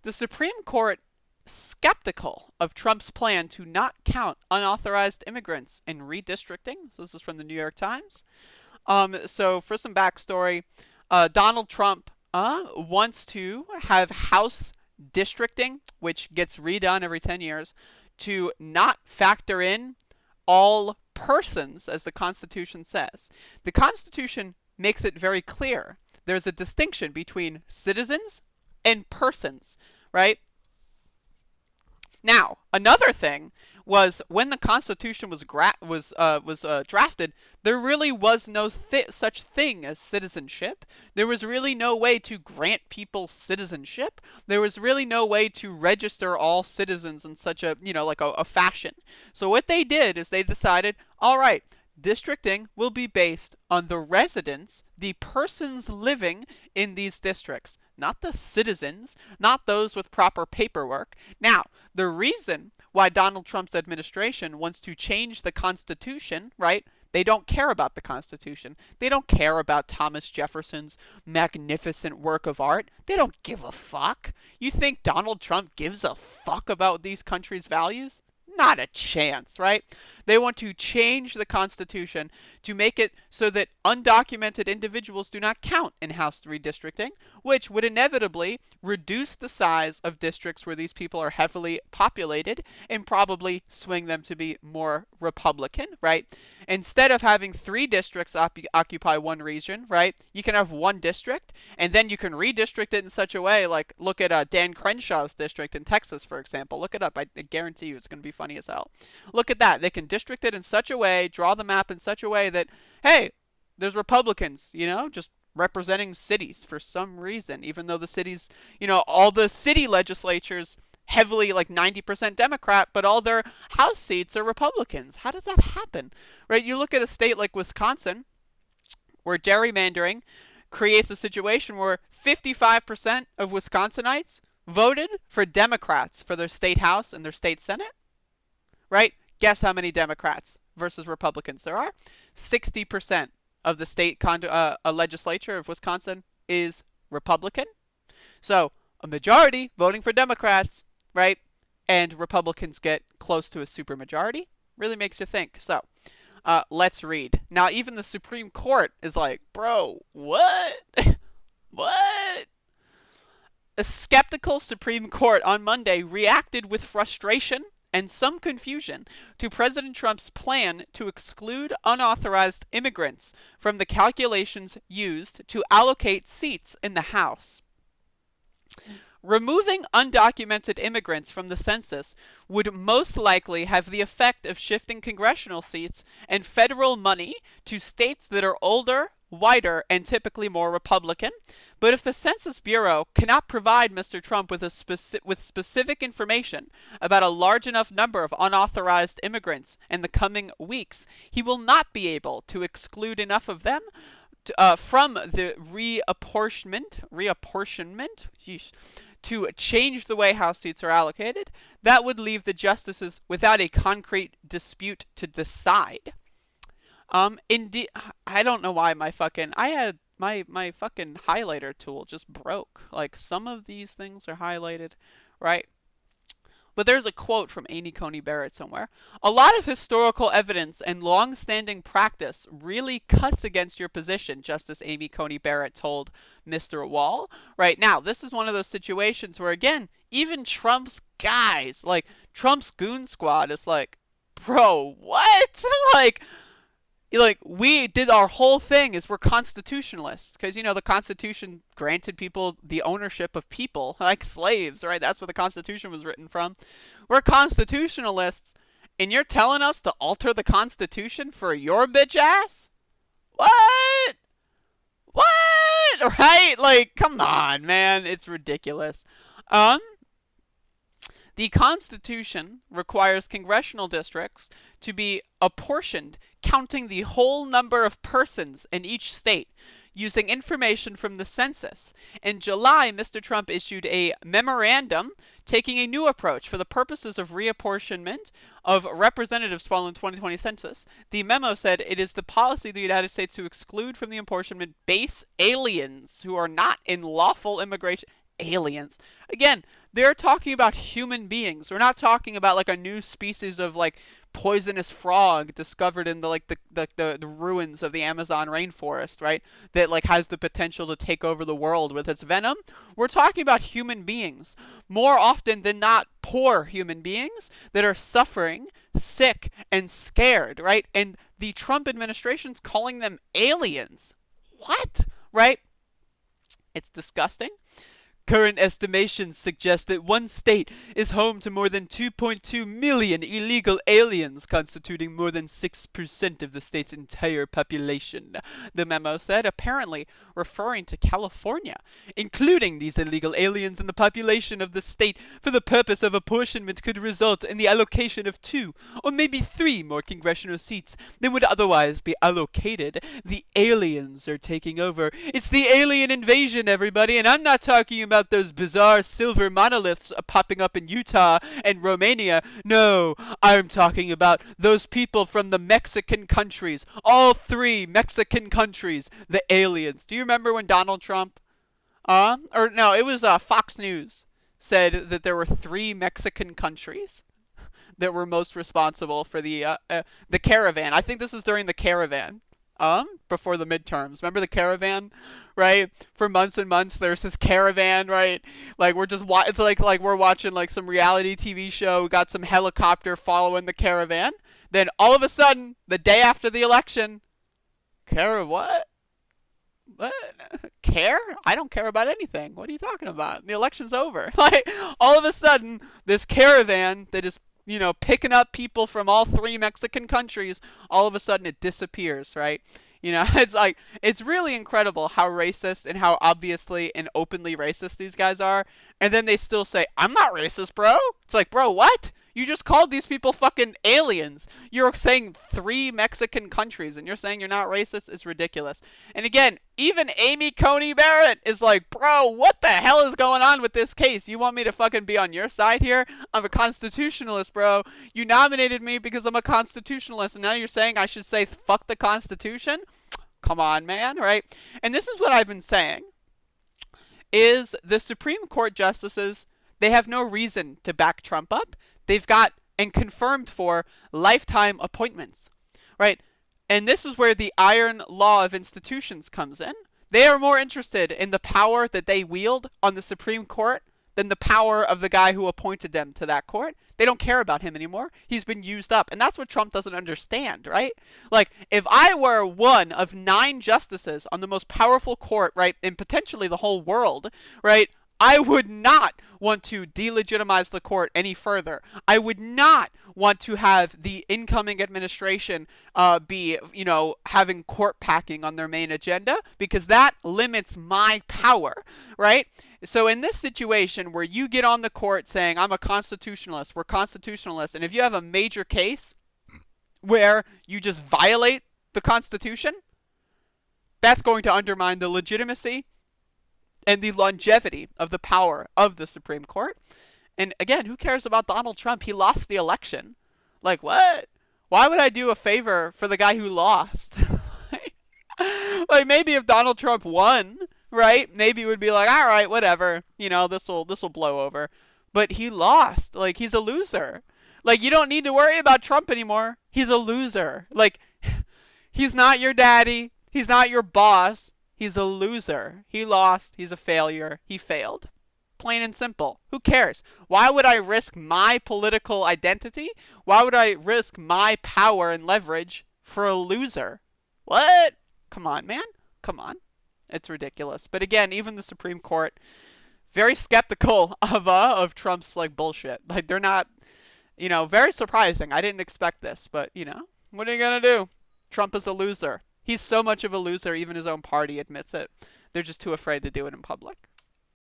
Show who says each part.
Speaker 1: the Supreme Court skeptical of Trump's plan to not count unauthorized immigrants in redistricting. So this is from the New York Times. So for some backstory, Donald Trump wants to have House districting, which gets redone every 10 years, to not factor in all persons, as the Constitution says. The Constitution makes it very clear. There's a distinction between citizens and persons, right? Now, another thing was when the Constitution was drafted, there really was no such thing as citizenship. There was really no way to grant people citizenship. There was really no way to register all citizens in such a, like a fashion. So what they did is they decided, all right, districting will be based on the residents, the persons living in these districts, not the citizens, not those with proper paperwork. Now, the reason why Donald Trump's administration wants to change the Constitution, right? They don't care about the Constitution. They don't care about Thomas Jefferson's magnificent work of art. They don't give a fuck. You think Donald Trump gives a fuck about these countries' values? Not a chance, right? They want to change the Constitution to make it so that undocumented individuals do not count in House redistricting, which would inevitably reduce the size of districts where these people are heavily populated and probably swing them to be more Republican, right? Instead of having 3 districts occupy one region, right, you can have 1 district, and then you can redistrict it in such a way, like, look at Dan Crenshaw's district in Texas, for example. Look it up. I guarantee you it's going to be funny as hell. Look at that. They can district it in such a way, draw the map in such a way that, hey, there's Republicans, just representing cities for some reason, even though the cities, all the city legislatures heavily, like 90% Democrat, but all their House seats are Republicans. How does that happen? Right? You look at a state like Wisconsin, where gerrymandering creates a situation where 55% of Wisconsinites voted for Democrats for their state House and their state Senate. Right? Guess how many Democrats versus Republicans there are? 60% of the state legislature of Wisconsin is Republican. So a majority voting for Democrats, right? And Republicans get close to a supermajority. Really makes you think. So, let's read. Now, even the Supreme Court is like, bro, what? What? A skeptical Supreme Court on Monday reacted with frustration and some confusion to President Trump's plan to exclude unauthorized immigrants from the calculations used to allocate seats in the House. Removing undocumented immigrants from the census would most likely have the effect of shifting congressional seats and federal money to states that are older, whiter, and typically more Republican. But if the Census Bureau cannot provide Mr. Trump with specific information about a large enough number of unauthorized immigrants in the coming weeks, he will not be able to exclude enough of them from the reapportionment, to change the way House seats are allocated. That would leave the justices without a concrete dispute to decide. Indeed, I don't know why my fucking highlighter tool just broke. Like, some of these things are highlighted, right? But there's a quote from Amy Coney Barrett somewhere. A lot of historical evidence and long-standing practice really cuts against your position, Justice Amy Coney Barrett told Mr. Wall. Right now, this is one of those situations where, again, even Trump's guys, like Trump's goon squad, is like, bro, what? Like, we did our whole thing is we're constitutionalists because, the Constitution granted people the ownership of people, like slaves, right? That's where the Constitution was written from. We're constitutionalists, and you're telling us to alter the Constitution for your bitch ass? What? What? Right? Like, come on, man. It's ridiculous. The Constitution requires congressional districts to be apportioned, counting the whole number of persons in each state, using information from the census. In July, Mr. Trump issued a memorandum taking a new approach for the purposes of reapportionment of representatives following the 2020 census. The memo said it is the policy of the United States to exclude from the apportionment base aliens who are not in lawful immigration. aliens. Again, they're talking about human beings. We're not talking about like a new species of like poisonous frog discovered in the like the ruins of the Amazon rainforest, right? That like has the potential to take over the world with its venom. We're talking about human beings. More often than not, poor human beings that are suffering, sick, and scared, right? And the Trump administration's calling them aliens. What? Right? It's disgusting. Current estimations suggest that one state is home to more than 2.2 million illegal aliens, constituting more than 6% of the state's entire population, the memo said, apparently referring to California. Including these illegal aliens in the population of the state for the purpose of apportionment could result in the allocation of 2 or maybe 3 more congressional seats than would otherwise be allocated. The aliens are taking over. It's the alien invasion, everybody, and I'm not talking about those bizarre silver monoliths popping up in Utah and Romania. No, I'm talking about those people from the Mexican countries. All 3 Mexican countries. The aliens. Do you remember when Donald Trump, or no, it was Fox News, said that there were 3 Mexican countries that were most responsible for the caravan. I think this is during the caravan. Before the midterms. Remember the caravan, right? For months and months, there's this caravan, right? Like we're just it's like we're watching like some reality TV show. We got some helicopter following the caravan. Then all of a sudden, the day after the election, what? What? Care? I don't care about anything. What are you talking about? The election's over. Like all of a sudden, this caravan that is picking up people from all 3 Mexican countries, all of a sudden it disappears, right? It's like, it's really incredible how racist and how obviously and openly racist these guys are. And then they still say, I'm not racist, bro. It's like, bro, what? You just called these people fucking aliens. You're saying 3 Mexican countries and you're saying you're not racist? It's ridiculous. And again, even Amy Coney Barrett is like, bro, what the hell is going on with this case? You want me to fucking be on your side here? I'm a constitutionalist, bro. You nominated me because I'm a constitutionalist, and now you're saying I should say fuck the Constitution? Come on, man, right? And this is what I've been saying, is the Supreme Court justices, they have no reason to back Trump up. They've got and confirmed for lifetime appointments, right? And this is where the iron law of institutions comes in. They are more interested in the power that they wield on the Supreme Court than the power of the guy who appointed them to that court. They don't care about him anymore. He's been used up. And that's what Trump doesn't understand, right? Like, if I were one of 9 justices on the most powerful court, right, in potentially the whole world, right, I would not want to delegitimize the court any further. I would not want to have the incoming administration be, having court packing on their main agenda, because that limits my power, right? So in this situation where you get on the court saying, I'm a constitutionalist, we're constitutionalists, and if you have a major case where you just violate the Constitution, that's going to undermine the legitimacy and the longevity of the power of the Supreme Court. And again, who cares about Donald Trump? He lost the election. Like, what? Why would I do a favor for the guy who lost? Like, maybe if Donald Trump won, right, maybe it would be like, all right, whatever, this will blow over. But he lost. Like, he's a loser. Like, you don't need to worry about Trump anymore. He's a loser. Like, he's not your daddy. He's not your boss. He's a loser. He lost. He's a failure. He failed. Plain and simple. Who cares? Why would I risk my political identity? Why would I risk my power and leverage for a loser? What? Come on, man. Come on. It's ridiculous. But again, even the Supreme Court, very skeptical of Trump's like bullshit. Like, they're not, very surprising. I didn't expect this, but what are you gonna do? Trump is a loser. He's so much of a loser, even his own party admits it. They're just too afraid to do it in public.